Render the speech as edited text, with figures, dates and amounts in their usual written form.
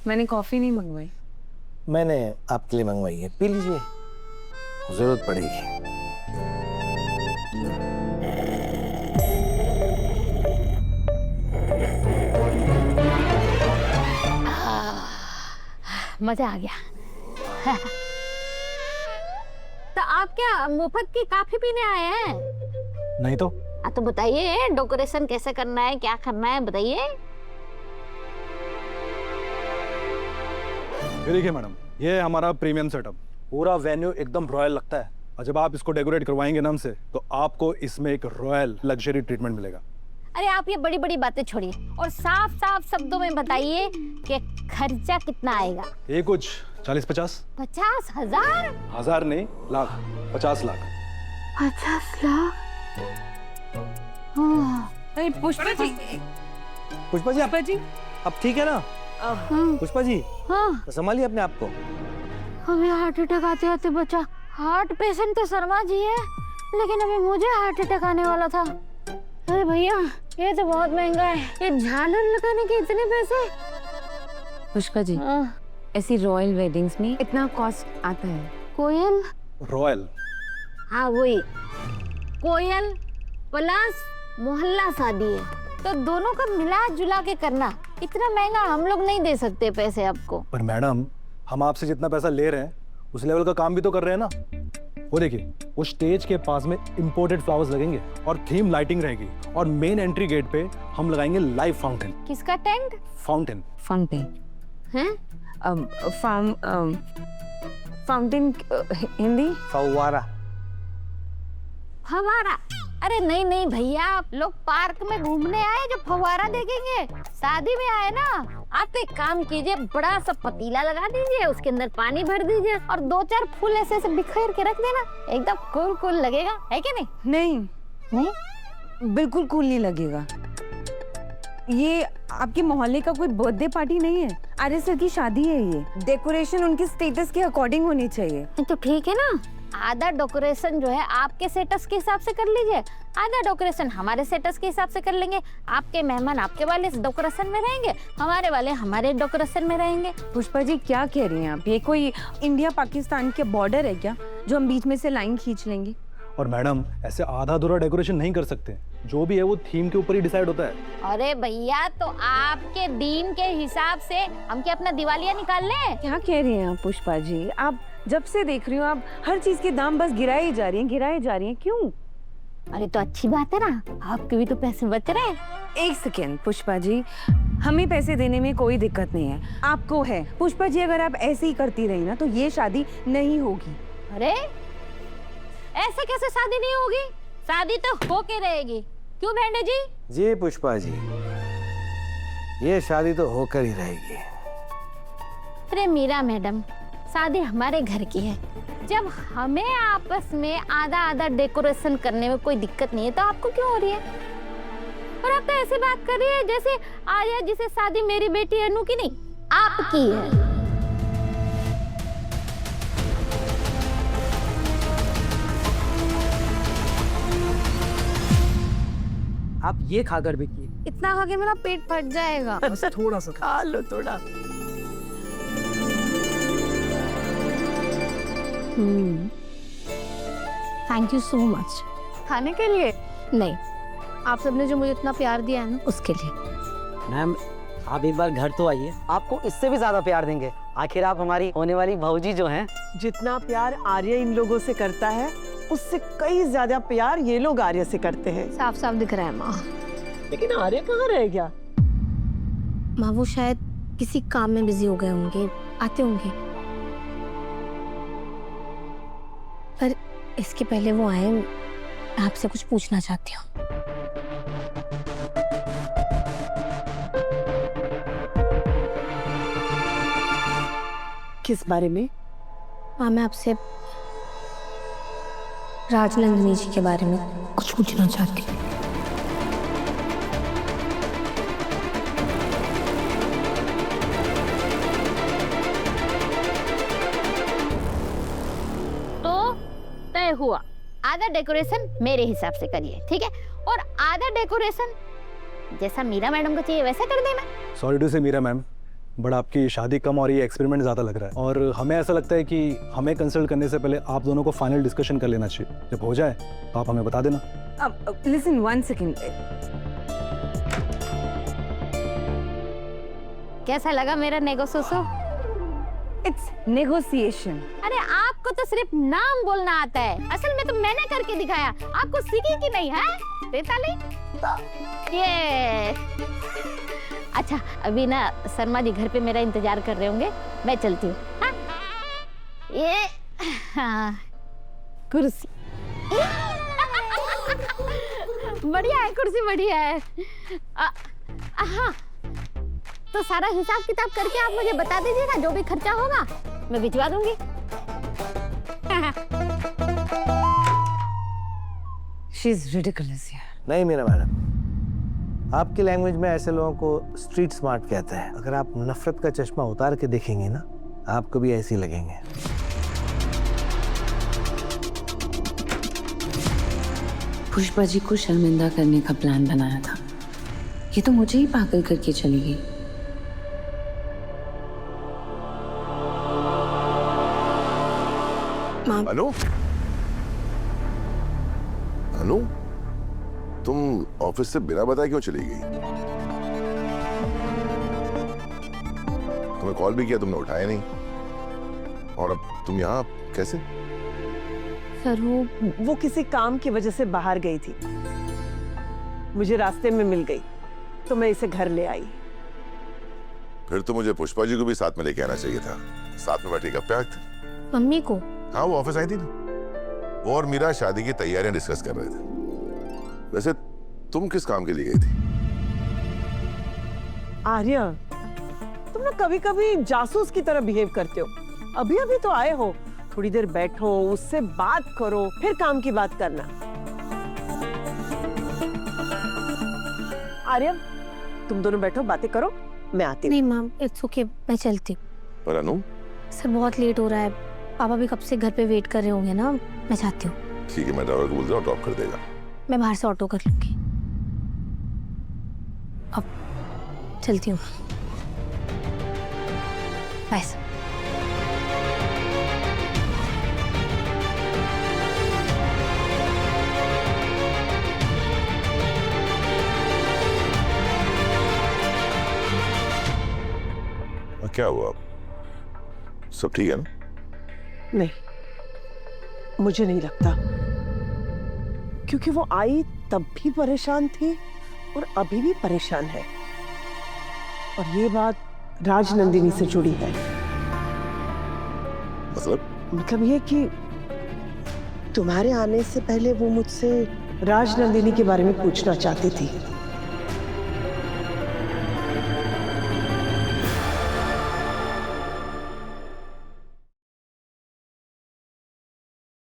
मैंने कॉफी नहीं मंगवाई। मैंने आपके लिए मंगवाई है, पी लीजिए, जरूरत पड़ेगी। मजा आ गया। तो आप क्या मुफ्त की कॉफी पीने आए हैं? नहीं तो तो बताइए डेकोरेशन कैसे करना है, क्या करना है, बताइए। ये देखिए मैडम, ये है हमारा प्रीमियम सेटअप। पूरा वेन्यू एकदम रॉयल लगता है, और जब आप इसको डेकोरेट करवाएंगे ना हमसे, तो आपको इसमें एक रॉयल लग्जरी ट्रीटमेंट मिलेगा। अरे आप ये बड़ी बड़ी बातें छोड़िए और साफ साफ शब्दों में बताइए कि खर्चा कितना आएगा। ये कुछ 40-50। 50,000? हजार नहीं, लाख, 50 लाख। 50 लाख? अरे पुष्पा जी, पुष्पा जी, अब ठीक है ना? पुष्पा जी, हाँ, संभालिए अपने आप को। हमें हार्ट अटैक आते आते बचा। हार्ट पेशेंट तो शर्मा जी है, लेकिन अभी मुझे हार्ट अटैक आने वाला था। अरे भैया, ये तो बहुत महंगा है, ये झालर लगाने के इतने पैसे। पुष्पा जी, ऐसी रॉयल वेडिंग्स में इतना कॉस्ट आता है। कोयल? रॉयल? हाँ वही, कोयल प्लस मोहल्ला शादी है, तो दोनों का मिला जुला के करना। इतना महंगा हम लोग नहीं दे सकते पैसे आपको। पर मैडम, हम आपसे जितना पैसा ले रहे हैं उस लेवल का काम भी तो कर रहे हैं ना। वो देखिए, वो स्टेज के पास में इंपोर्टेड फ्लावर्स लगेंगे और थीम लाइटिंग रहेगी, और मेन एंट्री गेट पे हम लगाएंगे लाइव फाउंटेन। किसका टेंट? फाउंटेन। फाउंटेन हैं? फाउंटेन हिंदी? फव्वारा। फव्वारा? अरे नहीं नहीं भैया, आप लोग पार्क में घूमने आए जो फव्वारा देखेंगे? शादी में आए ना। आप एक काम कीजिए, बड़ा सा पतीला लगा दीजिए, उसके अंदर पानी भर दीजिए और 2-4 फूल ऐसे ऐसे बिखेर के रख देना, एकदम कूल कूल लगेगा, है कि नहीं? नहीं नहीं, बिल्कुल कूल नहीं लगेगा। ये आपके मोहल्ले का कोई बर्थडे पार्टी नहीं है, आर्य सर की शादी है। ये डेकोरेशन उनके स्टेटस के अकॉर्डिंग होनी चाहिए। तो ठीक है ना, आधा डेकोरेशन जो है आपके स्टेटस के हिसाब से कर लीजिए, आधा डेकोरेशन हमारे स्टेटस के हिसाब से कर लेंगे। आपके मेहमान आपके वाले डेकोरेशन में रहेंगे, हमारे वाले हमारे डेकोरेशन में रहेंगे। पुष्पा जी, क्या कह रही हैं आप? ये कोई इंडिया पाकिस्तान के बॉर्डर है क्या, जो हम बीच में से लाइन खींच लेंगे? और मैडम, ऐसे आधा अधूरा डेकोरेशन नहीं कर सकते, जो भी है वो थीम के ऊपर ही डिसाइड होता है। अरे भैया, तो आपके दीन के हिसाब से हम क्या अपना दिवालिया निकाल लें? क्या कह रही हैं आप पुष्पा जी? आप जब से देख रही हूँ, आप हर चीज के दाम बस गिराए जा रही हैं, क्यों? अरे तो अच्छी बात है ना, आपके भी तो पैसे बच रहे हैं। एक सेकेंड पुष्पा जी, हमें पैसे देने में कोई दिक्कत नहीं है, आपको है। पुष्पा जी, अगर आप ऐसे ही करती रही ना तो ये शादी नहीं होगी। अरे ऐसे कैसे शादी नहीं होगी? शादी तो होके रहेगी, क्यों भेंडे जी? जी पुष्पा जी, ये शादी तो होकर ही रहेगी। अरे मीरा मैडम, शादी हमारे घर की है, जब हमें आपस में आधा आधा डेकोरेशन करने में कोई दिक्कत नहीं है, तो आपको क्यों हो रही है? और आप तो ऐसे बात कर रही है जैसे आर्या जी से शादी मेरी बेटी अनु की नहीं, आपकी है। आप ये खाकर देखिए। इतना खा के मेरा पेट फट जाएगा। बस थोड़ा सा खा लो, थोड़ा। Thank you so much. खाने के लिए नहीं, आप सबने जो मुझे इतना प्यार दिया है ना, उसके लिए। मैम, आप एक बार घर तो आइए, आपको इससे भी ज्यादा प्यार देंगे। आखिर आप हमारी होने वाली भौजी जो हैं। जितना प्यार आर्य इन लोगों से करता है, उससे कई ज्यादा प्यार ये लोग आर्य से करते हैं। साफ साफ दिख रहा है माँ। लेकिन आर्य कहाँ रह गया? माँ वो शायद किसी काम में बिजी हो गए होंगे, आते होंगे। पर इसके पहले वो आए, मैं आपसे कुछ पूछना चाहती हूँ। किस बारे में? माँ, मैं आपसे राजनंदिनी जी के बारे में कुछ पूछना चाहती हूँ। तो तय हुआ, आधा डेकोरेशन मेरे हिसाब से करिए, ठीक है? और आधा डेकोरेशन जैसा मीरा मैडम को चाहिए वैसा कर देना। सॉरी टू से मीरा मैम, बट आपकी शादी कम और ये एक्सपेरिमेंट ज़्यादा लग रहा है, और हमें ऐसा लगता है कि हमें कंसल्ट करने से पहले आप दोनों को फाइनल डिस्कशन कर लेना चाहिए। जब हो जाए तो आप हमें बता देना। Listen 1 second. कैसा लगा मेरा नेगोशिएशन? It's negotiation. अरे आपको तो सिर्फ नाम बोलना आता है, असल में तो मैंने करके दिखाया। आपको सीखी कि नहीं है? देता नहीं ये। अच्छा अभी ना शर्मा जी घर पे मेरा इंतजार कर रहे होंगे, मैं चलती हूँ। हाँ? ये हाँ। कुर्सी बढ़िया है, कुर्सी बढ़िया है। हाँ तो सारा हिसाब किताब करके आप मुझे बता दीजिएगा, जो भी खर्चा होगा मैं भिजवा दूंगी। शी इज रिडिकुलस यार। नहीं मीरा मैडम, आपकी लैंग्वेज में ऐसे लोगों को स्ट्रीट स्मार्ट कहते हैं। अगर आप नफरत का चश्मा उतार के देखेंगे ना, आपको भी ऐसे ही लगेंगे। पुष्पा जी को शर्मिंदा करने का प्लान बनाया था, ये तो मुझे ही पागल करके चली गई। अनु, अनु, तुम ऑफिस से बिना बताए क्यों चली गई? तुम्हें कॉल भी किया, तुमने उठाया नहीं, और अब तुम यहाँ कैसे? सर वो किसी काम की वजह से बाहर गई थी, मुझे रास्ते में मिल गई तो मैं इसे घर ले आई। फिर तो मुझे पुष्पा जी को भी साथ में लेके आना चाहिए था, साथ में बैठे गप्पे आते। मम्मी को? हाँ वो ऑफिस आई थी ना, वो और मीरा शादी की तैयारियां डिस्कस कर रहे थे। वैसे तुम किस काम के लिए गई थी? आर्या, तुम ना कभी कभी जासूस की तरह बिहेव करते हो। अभी अभी तो आए हो, थोड़ी देर बैठो, उससे बात करो, फिर काम की बात करना। आर्या, तुम दोनों बैठो, बातें करो, मैं आती हूँ। नहीं मैम, इट्स ओके, मैं चलती हूँ। पर अनु? सर बहुत लेट हो रहा है, पापा भी कब से घर पे वेट कर रहे होंगे ना, मैं जाती हूँ। ठीक है, मैं ड्राइवर को बोल रहा हूँ, ड्रॉप कर देगा। मैं बाहर से ऑटो कर लूंगी। अब चलती हूँ, बाय सर। क्या हुआ? सब ठीक है ना? नहीं, मुझे नहीं लगता, क्योंकि वो आई तब भी परेशान थी और अभी भी परेशान है, और ये बात राजनंदिनी से जुड़ी है। मतलब ये कि तुम्हारे आने से पहले वो मुझसे राजनंदिनी के बारे में पूछना चाहती थी।